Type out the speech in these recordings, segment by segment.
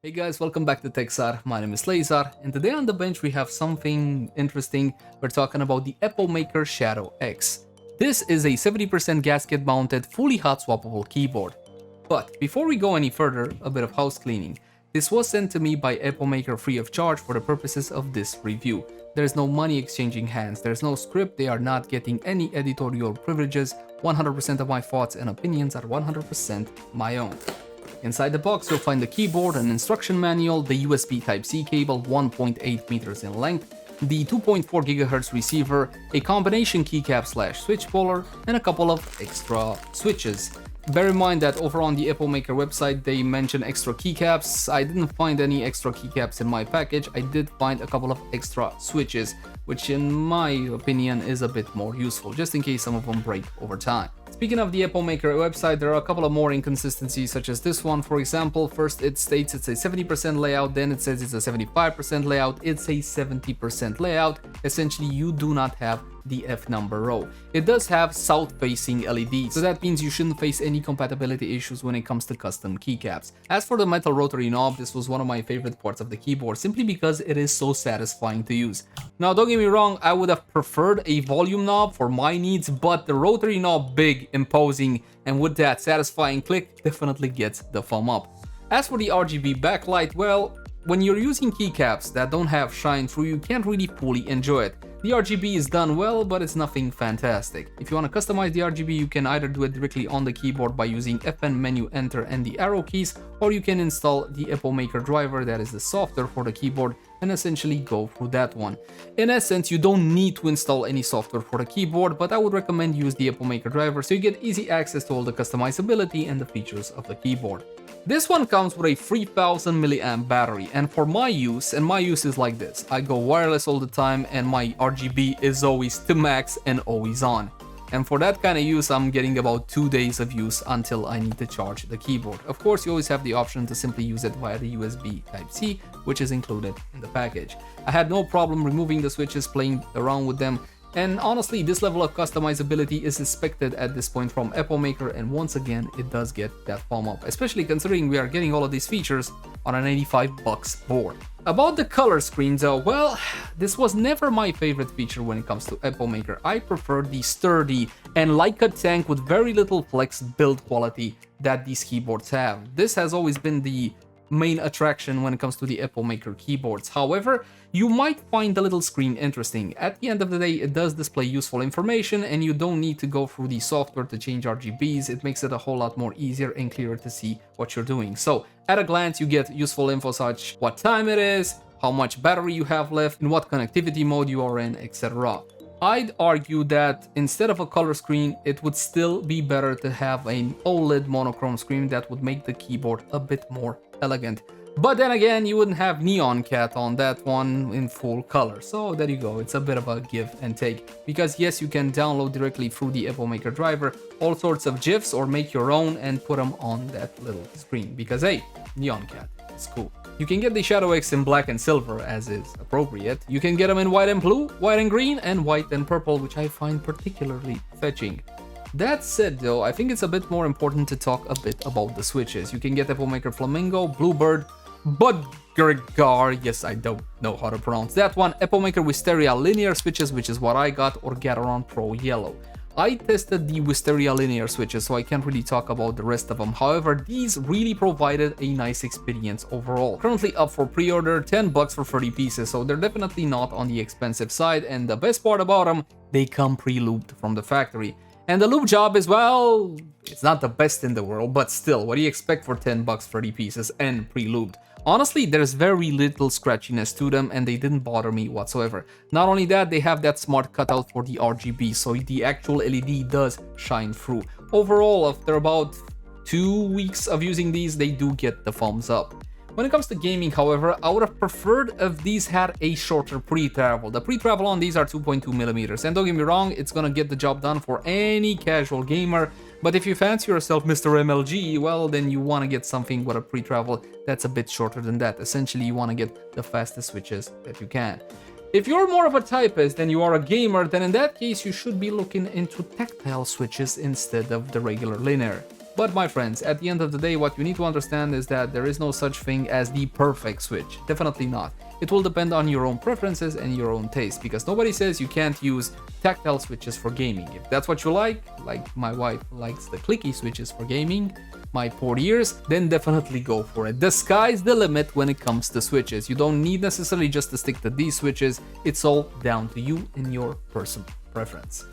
Hey guys, welcome back to TechSar. My name is Lazar, and today on the bench we have something interesting. We're talking about the Epomaker ShadowX. This is a 70% gasket mounted, fully hot swappable keyboard. But before we go any further, a bit of house cleaning. This was sent to me by Epomaker free of charge for the purposes of this review. There's no money exchanging hands, there's no script, they are not getting any editorial privileges. 100% of my thoughts and opinions are 100% my own. Inside the box you'll find the keyboard, an instruction manual, the USB Type-C cable 1.8 meters in length, the 2.4 GHz receiver, a combination keycap / switch puller, and a couple of extra switches. Bear in mind that over on the Epomaker website they mention extra keycaps. I didn't find any extra keycaps in my package. I did find a couple of extra switches, which in my opinion is a bit more useful, just in case some of them break over time. Speaking of the Epomaker website, there are a couple of more inconsistencies, such as this one. For example, first it states it's a 70% layout, then it says it's a 75% layout, it's a 70% layout. Essentially, you do not have the F number row. It does have south-facing LEDs, so that means you shouldn't face any compatibility issues when it comes to custom keycaps. As for the metal rotary knob, this was one of my favorite parts of the keyboard, simply because it is so satisfying to use. Now, don't get me wrong, I would have preferred a volume knob for my needs, but the rotary knob, big, imposing, and with that satisfying click, definitely gets the thumb up. As for the RGB backlight, well, when you're using keycaps that don't have shine through, you can't really fully enjoy it. The RGB is done well, but it's nothing fantastic. If you want to customize the RGB, you can either do it directly on the keyboard by using FN menu enter and the arrow keys, or you can install the Epomaker driver, that is the software for the keyboard, and essentially go through that one. In essence, you don't need to install any software for the keyboard, but I would recommend use the Epomaker driver so you get easy access to all the customizability and the features of the keyboard. This one comes with a 3000 milliamp battery, and for my use, and my use is like this, I go wireless all the time and my RGB is always to max and always on. And for that kind of use, I'm getting about 2 days of use until I need to charge the keyboard. Of course, you always have the option to simply use it via the USB Type-C, which is included in the package. I had no problem removing the switches, playing around with them, and honestly, this level of customizability is expected at this point from Epomaker, and once again, it does get that thumb up, especially considering we are getting all of these features on an $85 board. About the color screen though, well, this was never my favorite feature when it comes to Epomaker. I prefer the sturdy and like a tank with very little flex build quality that these keyboards have. This has always been the main attraction when it comes to the Epomaker keyboards. However, you might find the little screen interesting. At the end of the day, it does display useful information and you don't need to go through the software to change RGBs. It makes it a whole lot more easier and clearer to see what you're doing. So at a glance, you get useful info such what time it is, how much battery you have left, in what connectivity mode you are in, etc. I'd argue that instead of a color screen, it would still be better to have an OLED monochrome screen that would make the keyboard a bit more elegant. But then again, you wouldn't have Neon Cat on that one in full color. So there you go, it's a bit of a give and take. Because yes, you can download directly through the Epomaker driver all sorts of GIFs or make your own and put them on that little screen. Because hey, Neon Cat, it's cool. You can get the ShadowX in black and silver as is appropriate. You can get them in white and blue, white and green, and white and purple, which I find particularly fetching. That said though, I think it's a bit more important to talk a bit about the switches. You can get Epomaker Flamingo, Bluebird, Budgergar, yes I don't know how to pronounce that one, Epomaker Wisteria Linear switches, which is what I got, or Gateron Pro Yellow. I tested the Wisteria Linear switches, so I can't really talk about the rest of them. However, these really provided a nice experience overall. Currently up for pre-order, $10 for 30 pieces, so they're definitely not on the expensive side, and the best part about them, they come pre-looped from the factory. And the loop job is, well, it's not the best in the world, but still, what do you expect for $10 30 pieces and pre-looped? Honestly, there's very little scratchiness to them and they didn't bother me whatsoever. Not only that, they have that smart cutout for the RGB, so the actual LED does shine through. Overall, after about 2 weeks of using these, they do get the thumbs up. When it comes to gaming, however, I would have preferred if these had a shorter pre-travel. The pre-travel on these are 2.2 millimeters, and don't get me wrong, it's gonna get the job done for any casual gamer, but if you fancy yourself Mr. MLG, well, then you want to get something with a pre-travel that's a bit shorter than that. Essentially, you want to get the fastest switches that you can. If you're more of a typist than you are a gamer, then in that case, you should be looking into tactile switches instead of the regular linear. But my friends, at the end of the day, what you need to understand is that there is no such thing as the perfect switch. Definitely not. It will depend on your own preferences and your own taste, because nobody says you can't use tactile switches for gaming. If that's what you like my wife likes the clicky switches for gaming, my poor ears, then definitely go for it. The sky's the limit when it comes to switches. You don't need necessarily just to stick to these switches. It's all down to you and your personal preference.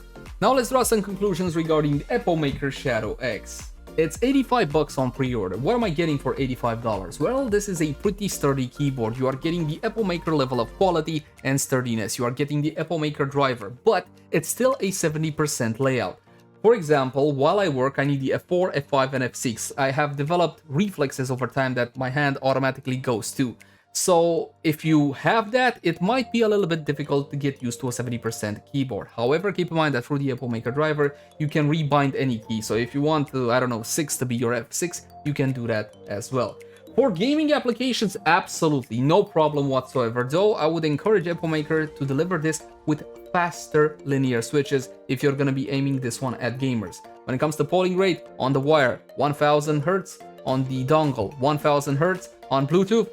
Now let's draw some conclusions regarding the Epomaker ShadowX. It's 85 bucks on pre-order. What am I getting for $85? Well, this is a pretty sturdy keyboard. You are getting the Epomaker level of quality and sturdiness. You are getting the Epomaker driver, but it's still a 70% layout. For example, while I work, I need the F4, F5, and F6. I have developed reflexes over time that my hand automatically goes to. So if you have that, it might be a little bit difficult to get used to a 70% keyboard. However, keep in mind that through the Epomaker driver, you can rebind any key. So if you want to, I don't know, 6 to be your F6, you can do that as well. For gaming applications, absolutely no problem whatsoever, though I would encourage Epomaker to deliver this with faster linear switches if you're going to be aiming this one at gamers. When it comes to polling rate, on the wire, 1000 Hz, on the dongle, 1000 Hz, on Bluetooth,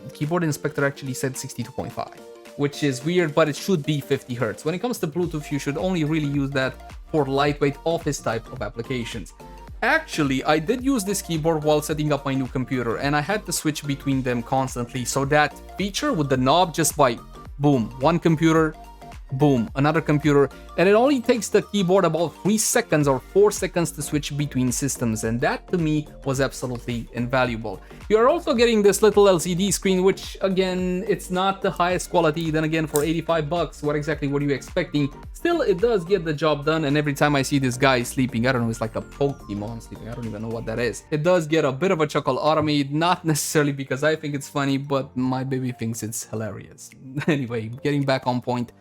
the keyboard inspector actually said 62.5, which is weird, but it should be 50 Hz. When it comes to Bluetooth, you should only really use that for lightweight office type of applications. Actually, I did use this keyboard while setting up my new computer, and I had to switch between them constantly, so that feature with the knob, just by boom, one computer, boom, another computer, and it only takes the keyboard about 3 seconds or 4 seconds to switch between systems, and that to me was absolutely invaluable. You are also getting this little LCD screen, which again, it's not the highest quality. Then again, for 85 bucks, what exactly were you expecting? Still, it does get the job done, and every time I see this guy sleeping, I don't know, it's like a Pokemon sleeping, I don't even know what that is. It does get a bit of a chuckle out of me, not necessarily because I think it's funny, but my baby thinks it's hilarious. Anyway, getting back on point.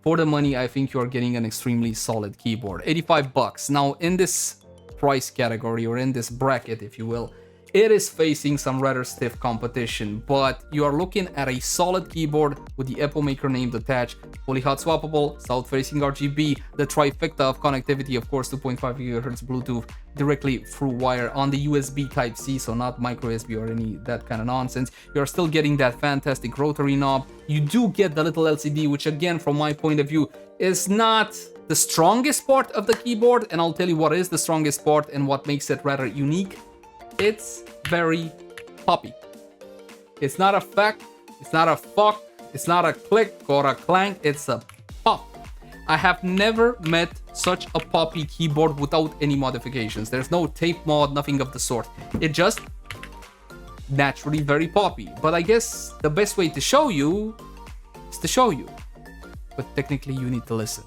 For the money, I think you're getting an extremely solid keyboard. 85 bucks. Now, in this price category, or in this bracket, if you will, it is facing some rather stiff competition, but you are looking at a solid keyboard with the Epomaker name attached, fully hot swappable, south-facing RGB, the trifecta of connectivity, of course, 2.5 GHz Bluetooth directly through wire on the USB Type-C, so not micro USB or any that kind of nonsense. You're still getting that fantastic rotary knob. You do get the little LCD, which again, from my point of view, is not the strongest part of the keyboard, and I'll tell you what is the strongest part and what makes it rather unique. It's very poppy. It's not a fact, it's not a fuck, it's not a click or a clank, it's a pop. I have never met such a poppy keyboard without any modifications. There's no tape mod, nothing of the sort. It just naturally very poppy. But I guess the best way to show you is to show you. But technically you need to listen.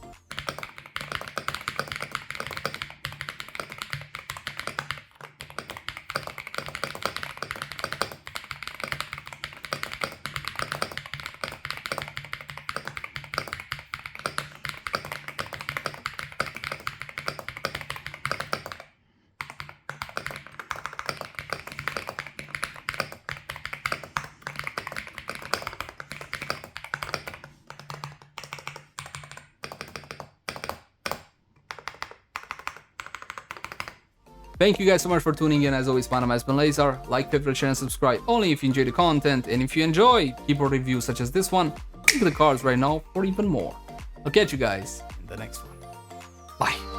Thank you guys so much for tuning in. As always, my name has been Lazar. Like, favorite, share, and subscribe only if you enjoy the content. And if you enjoy keyboard reviews such as this one, click the cards right now for even more. I'll catch you guys in the next one. Bye.